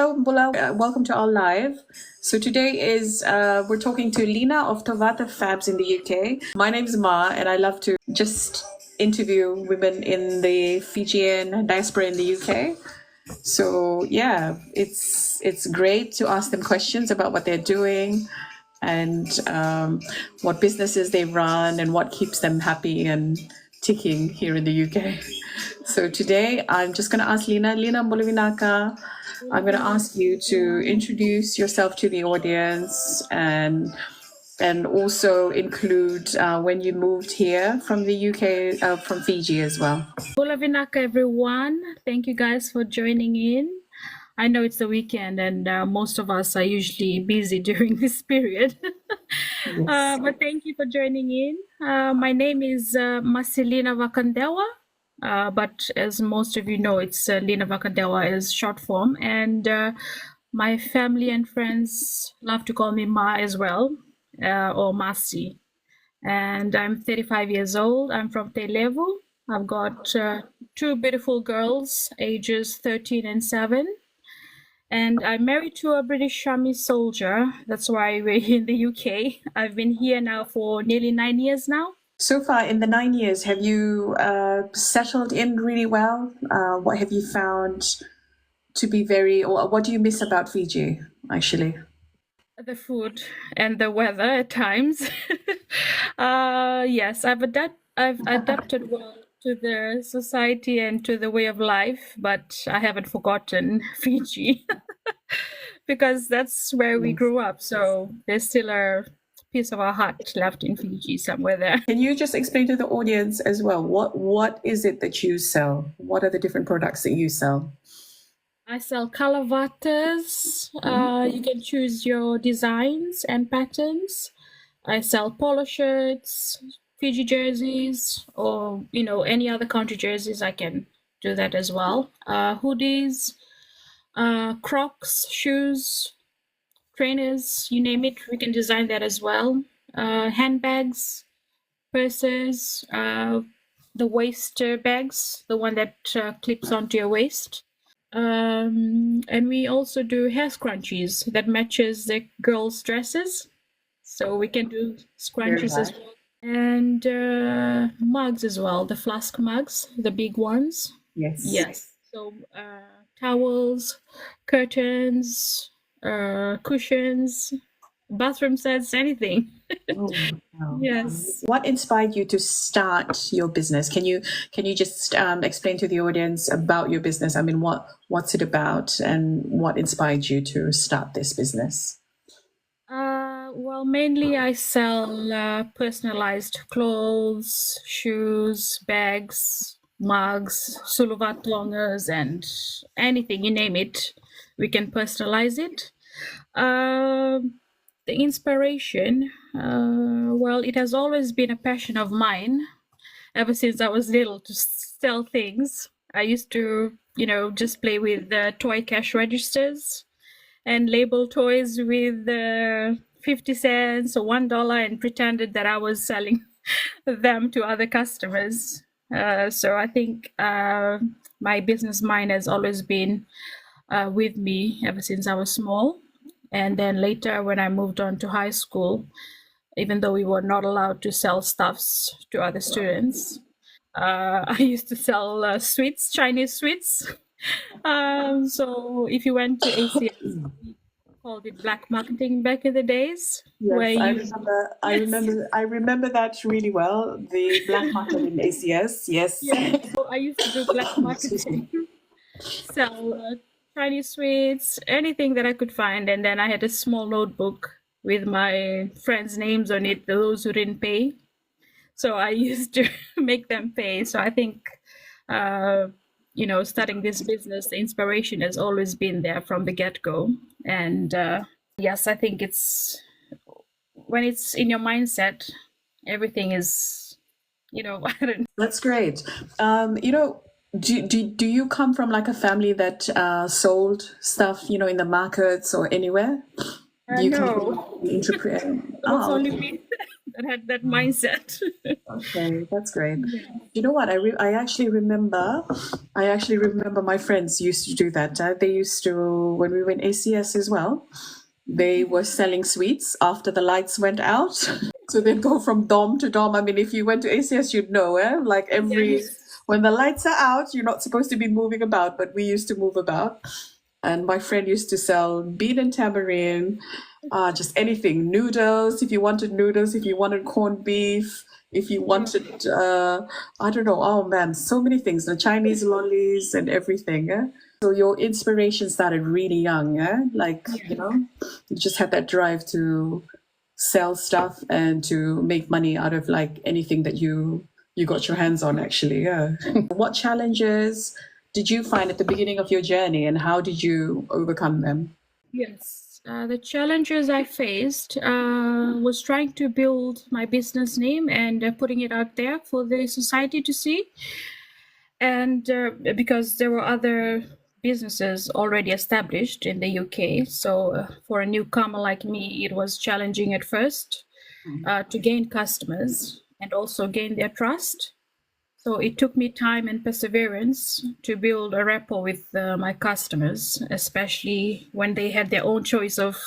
Bula, welcome to our live. So today is we're talking to Lena of Tovata Fabs in the UK. My name is Ma, and I love to just interview women in the Fijian diaspora in the UK. So yeah, it's great to ask them questions about what they're doing and what businesses they run and what keeps them happy and ticking here in the UK. So today I'm just going to ask Lena Bolivinaka. I'm going to ask you to introduce yourself to the audience and also include when you moved here from the UK, from Fiji as well. Bulavinaka, everyone. Thank you guys for joining in. I know it's the weekend and most of us are usually busy during this period. Yes. But thank you for joining in. My name is Lena Vakadewa. But as most of you know, it's Lena Vakadewa is short form, and my family and friends love to call me Ma as well, or Masi. And I'm 35 years old. I'm from Televu. I've got two beautiful girls, ages 13 and 7. And I'm married to a British Army soldier. That's why we're in the UK. I've been here now for nearly 9 years now. So far in the 9 years, have you settled in really well? What have you found to be or what do you miss about Fiji, actually? The food and the weather at times. Yes, I've adapted well to the society and to the way of life, but I haven't forgotten Fiji because that's where we grew up. So there's still a piece of our heart left in Fiji somewhere there. Can you just explain to the audience as well, what is it that you sell? What are the different products that you sell? I sell color vatas. You can choose your designs and patterns. I sell polo shirts, Fiji jerseys, or any other country jerseys. I can do that as well. Hoodies, Crocs, shoes, trainers, you name it, we can design that as well. Handbags, purses, the waist bags, the one that clips onto your waist. And we also do hair scrunchies that matches the girls' dresses. So we can do scrunchies as well. And mugs as well, the flask mugs, the big ones. Yes. So towels, curtains, cushions, bathroom sets, anything. Oh, wow. Yes. What inspired you to start your business? Can you just explain to the audience about your business? I mean, what's it about and what inspired you to start this business? Well, mainly I sell personalized clothes, shoes, bags, mugs, suluvatongas, and anything, you name it, we can personalize it. The inspiration, well, it has always been a passion of mine ever since I was little to sell things. I used to, just play with the toy cash registers and label toys with 50 cents or $1 and pretended that I was selling them to other customers. So I think my business mind has always been with me ever since I was small. And then later when I moved on to high school, even though we were not allowed to sell stuffs to other students, I used to sell sweets, Chinese sweets. So if you went to ACS, we called it black marketing back in the days. Yes, I remember that really well. The black market in ACS, yes. Yeah, so I used to do black marketing, sell Chinese sweets, anything that I could find. And then I had a small notebook with my friends' names on it, those who didn't pay. So I used to make them pay. So I think, starting this business, the inspiration has always been there from the get-go. And yes, I think when it's in your mindset, everything is, I don't know. That's great. Do you come from like a family that sold stuff, in the markets or anywhere? Do you come No, from that's only me. that had that mindset. Okay, that's great. Yeah. You know what? I actually remember. My friends used to do that. They used to when we were in ACS as well. They were selling sweets after the lights went out. So they'd go from dorm to dorm. I mean, if you went to ACS, you'd know, like Yes. when the lights are out, you're not supposed to be moving about, but we used to move about. And my friend used to sell bean and tamarind, just anything, noodles, if you wanted noodles, if you wanted corned beef, if you wanted, I don't know, oh man, so many things, the Chinese lollies and everything. So your inspiration started really young, like, you just had that drive to sell stuff and to make money out of like anything that you got your hands on, actually. Yeah. What challenges did you find at the beginning of your journey, and how did you overcome them? Yes. The challenges I faced was trying to build my business name and putting it out there for the society to see. And because there were other businesses already established in the UK, so for a newcomer like me, it was challenging at first to gain customers and also gain their trust. So it took me time and perseverance to build a rapport with my customers, especially when they had their own choice of,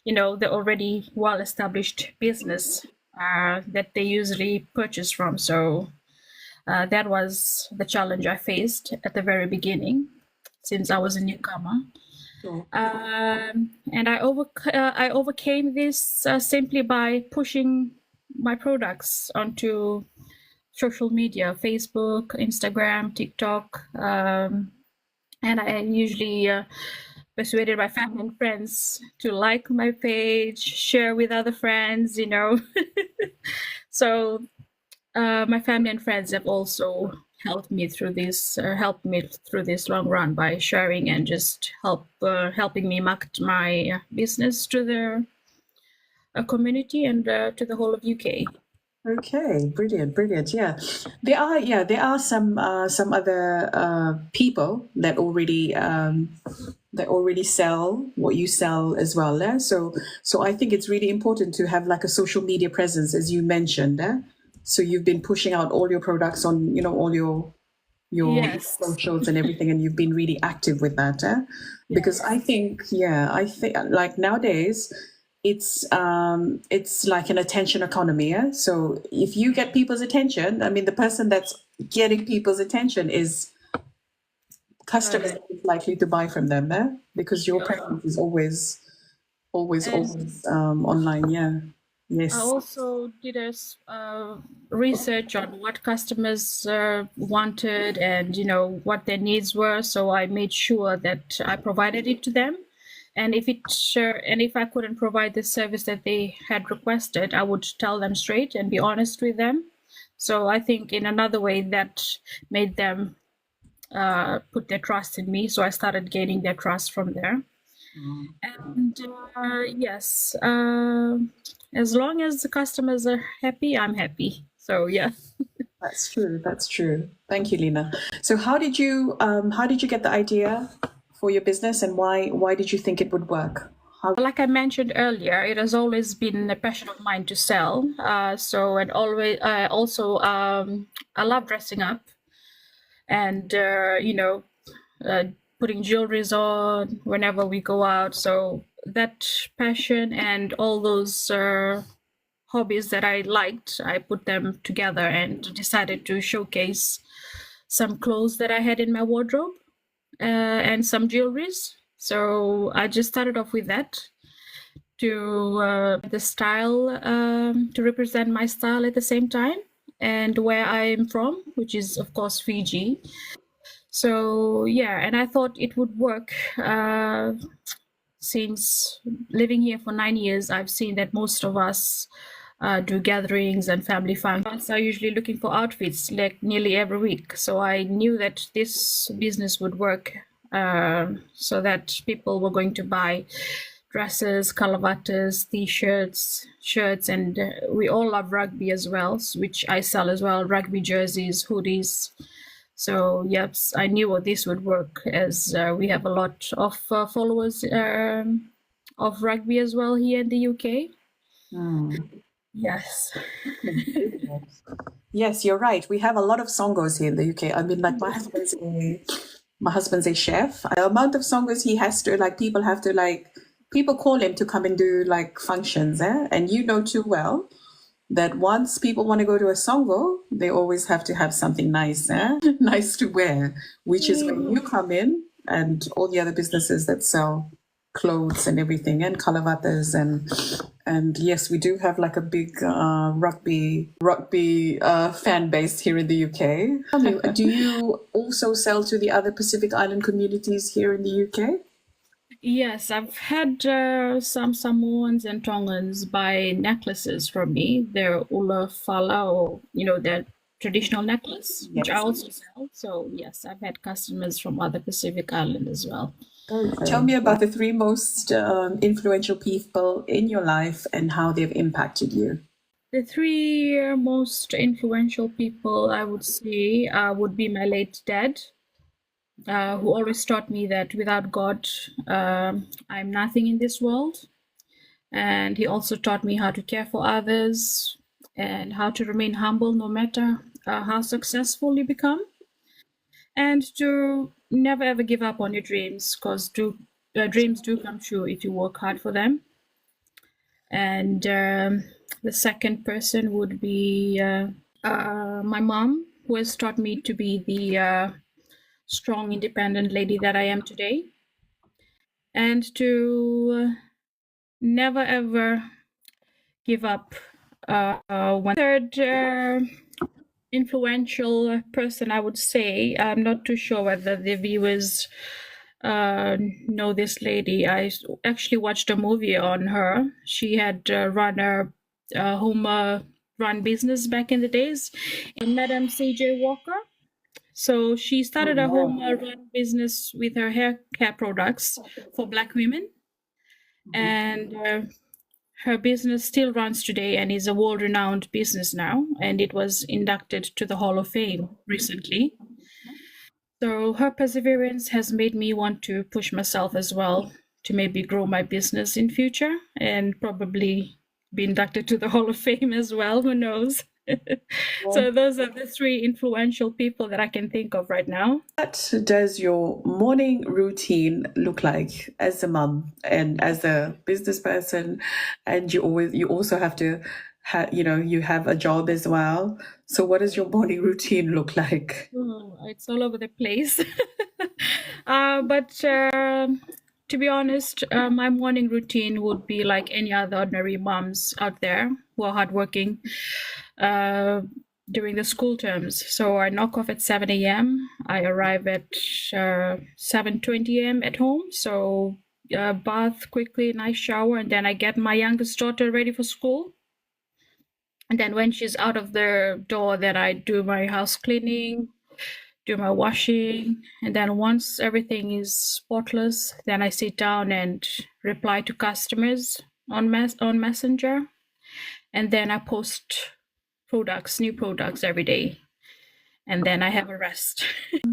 the already well-established business that they usually purchase from. So that was the challenge I faced at the very beginning, since I was a newcomer. Sure. And I overcame this simply by pushing my products onto social media, Facebook, Instagram, TikTok. And I usually persuaded my family and friends to like my page, share with other friends, So my family and friends have also helped me through this long run by sharing and just helping me market my business to the community and to the whole of UK. Okay, brilliant. Yeah, there are some other people that already sell what you sell as well. So I think it's really important to have like a social media presence, as you mentioned. So you've been pushing out all your products on all your Yes. socials and everything, and you've been really active with that. Because I think like nowadays it's like an attention economy. So if you get people's attention, I mean, the person that's getting people's attention is customers is likely to buy from them, because your presence is always online. Yeah. Yes. I also did a research on what customers wanted and what their needs were. So I made sure that I provided it to them. And if I couldn't provide the service that they had requested, I would tell them straight and be honest with them. So I think in another way that made them put their trust in me. So I started gaining their trust from there. And yes, as long as the customers are happy, I'm happy. So yeah. That's true. Thank you, Lena. So how did you get the idea for your business, and why did you think it would work? Like I mentioned earlier, it has always been a passion of mine to sell. And always, I love dressing up, and putting jewelries on whenever we go out. So that passion and all those hobbies that I liked, I put them together and decided to showcase some clothes that I had in my wardrobe and some jewelries. So I just started off with that to the style, to represent my style at the same time, and where I'm from, which is of course Fiji. So yeah, and I thought it would work. Since living here for 9 years, I've seen that most of us do gatherings and family functions are usually looking for outfits like nearly every week. So I knew that this business would work, so that people were going to buy dresses, kalavatas, t-shirts, shirts, and we all love rugby as well, which I sell as well, rugby jerseys, hoodies. So yes, I knew this would work, as we have a lot of followers of rugby as well here in the UK. Yes. Yes, you're right. We have a lot of songos here in the UK. I mean, like my husband's a chef. The amount of songos he has to like, people have to like, people call him to come and do like functions, eh? And you know too well that once people want to go to a songo, they always have to have something nice, eh? Nice to wear, which is when you come in and all the other businesses that sell clothes and everything and kalavatas and yes, we do have like a big rugby fan base here in the UK. Tell me, do you also sell to the other Pacific Island communities here in the UK? Yes, I've had some Samoans and Tongans buy necklaces from me. They're ula fala, or their traditional necklace, which I Yes. also sell. So yes, I've had customers from other Pacific Island as well. Tell me about the three most influential people in your life and how they've impacted you. The three most influential people I would say would be my late dad, who always taught me that without God, I'm nothing in this world. And he also taught me how to care for others and how to remain humble no matter how successful you become, and to never ever give up on your dreams, because dreams do come true if you work hard for them. And the second person would be my mom, who has taught me to be the strong, independent lady that I am today, and to never ever give up. One third influential person, I would say, I'm not too sure whether the viewers know this lady. I actually watched a movie on her. She had run a home run business back in the days, Madam C.J. Walker. So she started a home run business with her hair care products for Black women, and her business still runs today and is a world-renowned business now, and it was inducted to the Hall of Fame recently. So her perseverance has made me want to push myself as well to maybe grow my business in future and probably be inducted to the Hall of Fame as well. Who knows? So those are the three influential people that I can think of right now. What does your morning routine look like as a mum and as a business person? And you also have to you have a job as well. So what does your morning routine look like? Oh, it's all over the place. But to be honest, my morning routine would be like any other ordinary moms out there who are hardworking during the school terms. So I knock off at 7 a.m. I arrive at 7:20 a.m. at home. So bath quickly, nice shower, and then I get my youngest daughter ready for school. And then when she's out of the door, then I do my house cleaning, do my washing, and then once everything is spotless, then I sit down and reply to customers on Messenger, and then I post new products every day, and then I have a rest.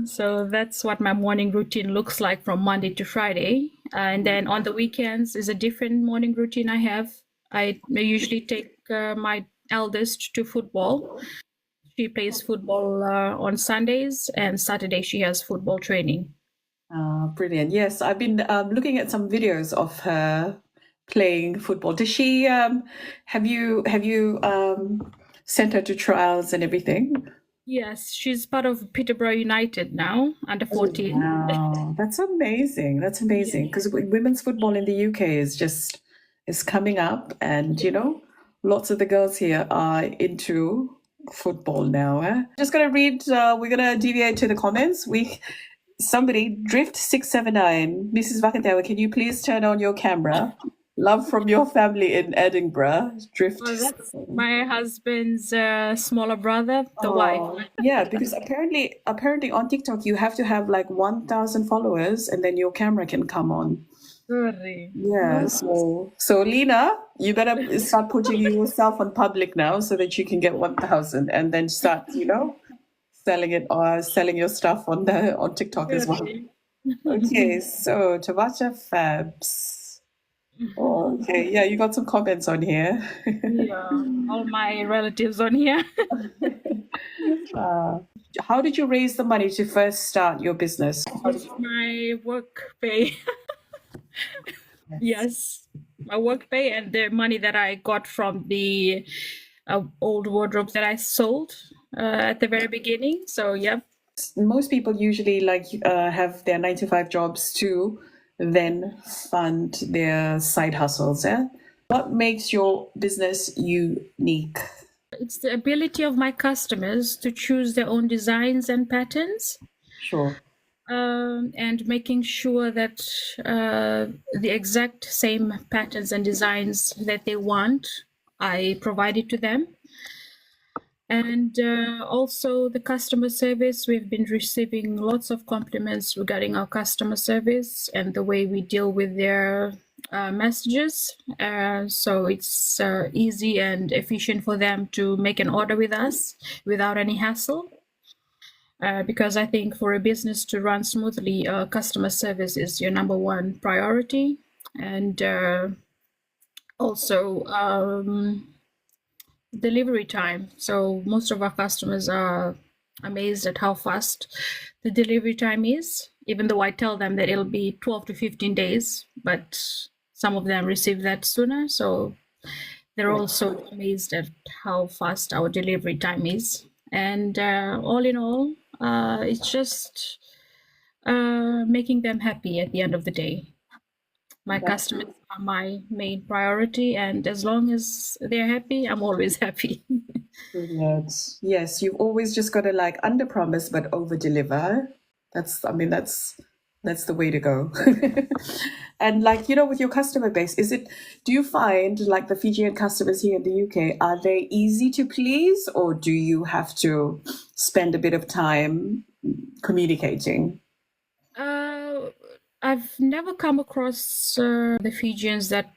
So that's what my morning routine looks like from Monday to Friday. And then on the weekends is a different morning routine I have. I usually take my eldest to football. She plays football on Sundays, and Saturday she has football training. Brilliant. Yes, I've been looking at some videos of her playing football. Does she have you sent her to trials and everything? Yes, she's part of Peterborough United now, under 14. Wow, that's amazing. That's amazing because women's football in the UK is coming up, and lots of the girls here are into football now. Just gonna read. We're gonna deviate to the comments. Somebody Drift679, Mrs. Vakadewa, can you please turn on your camera? Love from your family in Edinburgh. Drift. Well, that's my husband's smaller brother, the wife. Yeah, because apparently on TikTok you have to have like 1,000 followers and then your camera can come on. Really? Yeah, so Lena, you better start putting yourself on public now so that you can get 1,000 and then start, selling it or selling your stuff on TikTok as well. Okay, so Tovata Fabs. Oh, okay. Yeah, you got some comments on here. Yeah, all my relatives on here. Uh, how did you raise the money to first start your business? With my work pay. Yes. Yes, my work pay and the money that I got from the old wardrobes that I sold at the very beginning. So, yeah. Most people usually have their 9 to 5 jobs to then fund their side hustles. Yeah. What makes your business unique? It's the ability of my customers to choose their own designs and patterns, Sure. and making sure that the exact same patterns and designs that they want, I provide it to them. And also the customer service, we've been receiving lots of compliments regarding our customer service and the way we deal with their messages. So it's easy and efficient for them to make an order with us without any hassle. Because I think for a business to run smoothly, customer service is your number one priority. And also, delivery time. So most of our customers are amazed at how fast the delivery time is, even though I tell them that it'll be 12 to 15 days, but some of them receive that sooner. So they're also amazed at how fast our delivery time is. And all in all, it's just making them happy at the end of the day. My customers are my main priority, and as long as they're happy, I'm always happy. Brilliant. Yes, you've always just got to like under promise but over deliver. That's the way to go. And like, with your customer base, do you find like the Fijian customers here in the UK, are they easy to please, or do you have to spend a bit of time communicating? Uh, I've never come across the Fijians that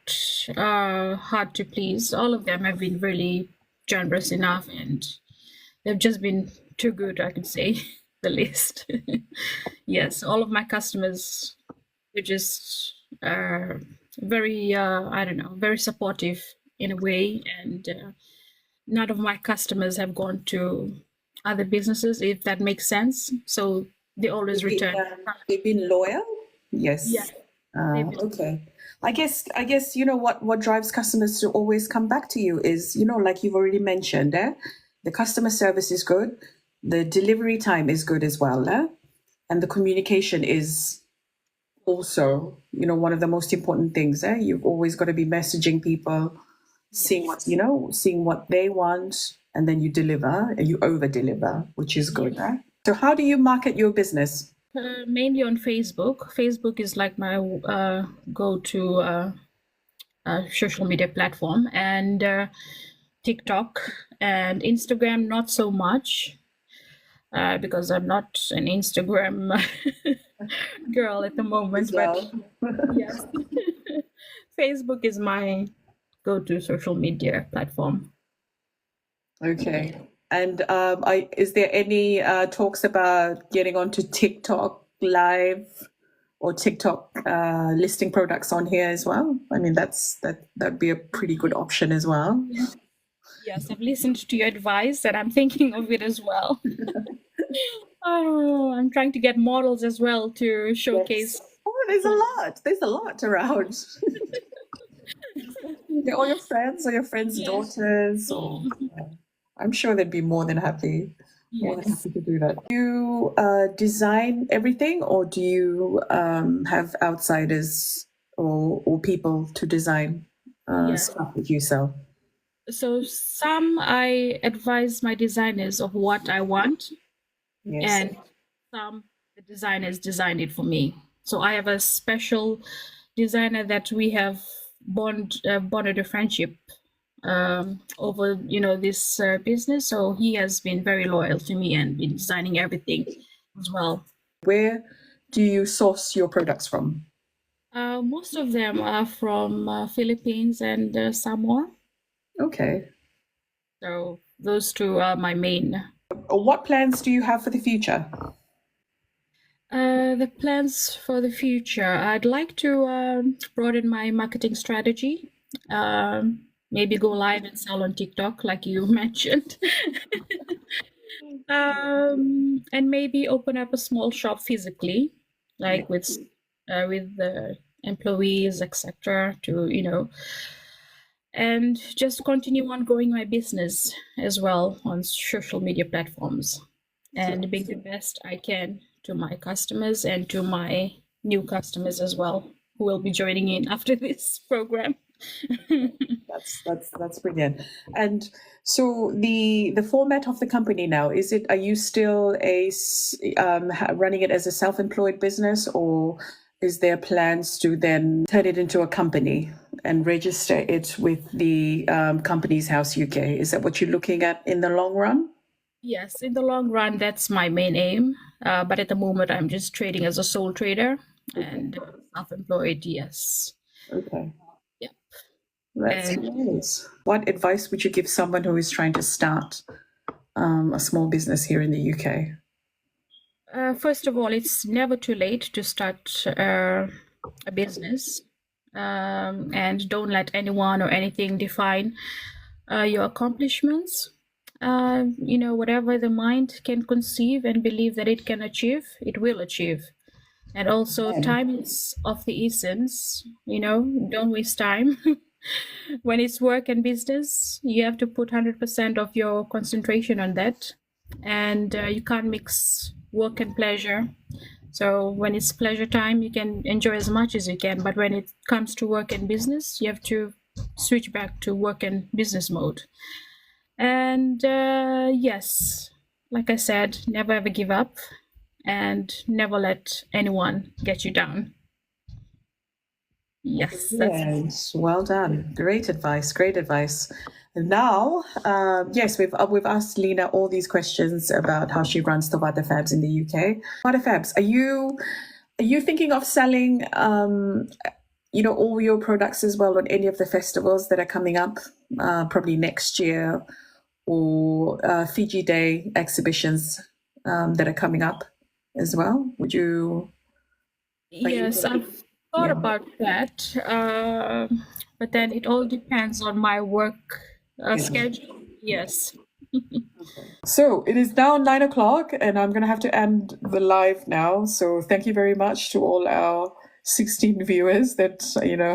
are hard to please. All of them have been really generous enough, and they've just been too good, I could say, the least. Yes, all of my customers are just very, I don't know, very supportive in a way, and none of my customers have gone to other businesses, if that makes sense. So they always return. They've been loyal? Yeah, Yes. they've been. Okay. I guess what drives customers to always come back to you is, like you've already mentioned, the customer service is good, the delivery time is good as well, and the communication is also, one of the most important things. You've always got to be messaging people, seeing what they want, and then you deliver and you over deliver, which is good. So how do you market your business? Mainly on Facebook. Facebook is like my go-to social media platform, and TikTok and Instagram not so much, because I'm not an Instagram girl at the moment. But yes, Facebook is my go-to social media platform. Okay. And is there any talks about getting onto TikTok live or TikTok listing products on here as well? I mean, that'd be a pretty good option as well. Yes, I've listened to your advice and I'm thinking of it as well. Oh, I'm trying to get models as well to showcase. Yes. Oh, there's a lot. There's a lot around. All your friends or your friends' daughters, or I'm sure they'd be more than happy. More than happy to do that. Do you design everything, or do you have outsiders or people to design stuff that you sell? So some I advise my designers of what I want, Yes. and some the designers designed it for me. So I have a special designer that we have bonded a friendship over this business. So he has been very loyal to me and been designing everything as well. Where do you source your products from? Most of them are from Philippines and Samoa. Okay. So those two are my main. What plans do you have for the future? The plans for the future. I'd like to broaden my marketing strategy. Maybe go live and sell on TikTok, like you mentioned. And maybe open up a small shop physically, like with the employees, etc. And just continue on growing my business as well on social media platforms, and being the best I can to my customers and to my new customers as well, who will be joining in after this program. That's brilliant. And so the format of the company now, are you still running it as a self-employed business, or is there plans to then turn it into a company and register it with the Companies House UK? Is that what you're looking at in the long run? Yes, in the long run, that's my main aim. But at the moment, I'm just trading as a sole trader and self-employed. Yes. Okay. Yep. That's nice. What advice would you give someone who is trying to start a small business here in the UK? First of all, it's never too late to start a business. And don't let anyone or anything define your accomplishments. Whatever the mind can conceive and believe that it can achieve, it will achieve. And also, time is of the essence. Don't waste time. When it's work and business, you have to put 100% of your concentration on that. And you can't mix work and pleasure. So when it's pleasure time, you can enjoy as much as you can. But when it comes to work and business, you have to switch back to work and business mode. And yes, like I said, never ever give up and never let anyone get you down. Yes. Yes, well done. Great advice. Great advice. And now, yes, we've asked Lena all these questions about how she runs Tovata Fabs in the UK. Tovata Fabs, are you thinking of selling, all your products as well on any of the festivals that are coming up, probably next year, or Fiji Day exhibitions that are coming up as well? Would you? Yes, I've thought about that, but then it all depends on my work schedule. Yes. So it is now 9 o'clock, and I'm going to have to end the live now. So thank you very much to all our 16 viewers that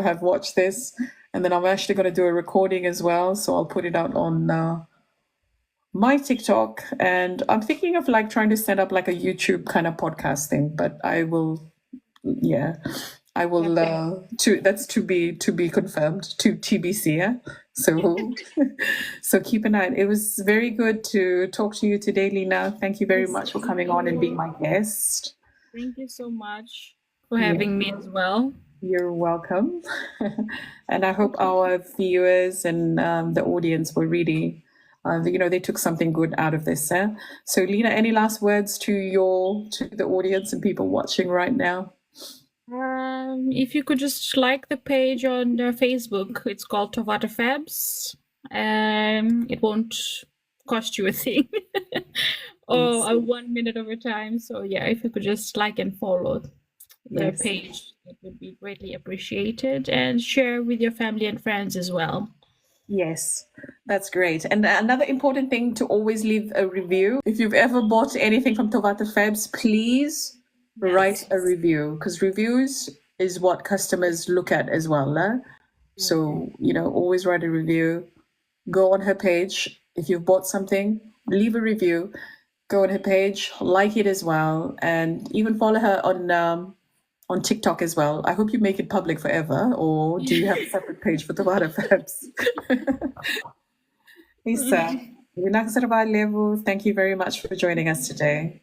have watched this, and then I'm actually going to do a recording as well. So I'll put it out on my TikTok, and I'm thinking of trying to set up a YouTube kind of podcast thing, but I will. That's to be confirmed, to TBC. Yeah? So keep an eye. It was very good to talk to you today, Lena. Thank you very much for coming on and being my guest. Thank you so much for having me as well. You're welcome. And I hope our viewers and the audience were really, they took something good out of this. So Lena, any last words to the audience and people watching right now? If you could just like the page on Facebook, it's called Tovata Fabs. It won't cost you a thing. or 1 minute of your time. So yeah, if you could just like and follow the page, it would be greatly appreciated, and share with your family and friends as well. Yes, that's great. And another important thing, to always leave a review. If you've ever bought anything from Tovata Fabs, please write a review, because reviews is what customers look at as well. So, always write a review. Go on her page. If you've bought something, leave a review. Go on her page, like it as well, and even follow her on TikTok as well. I hope you make it public forever, or do you have a separate page for Tovata Fabs? Lisa, thank you very much for joining us today.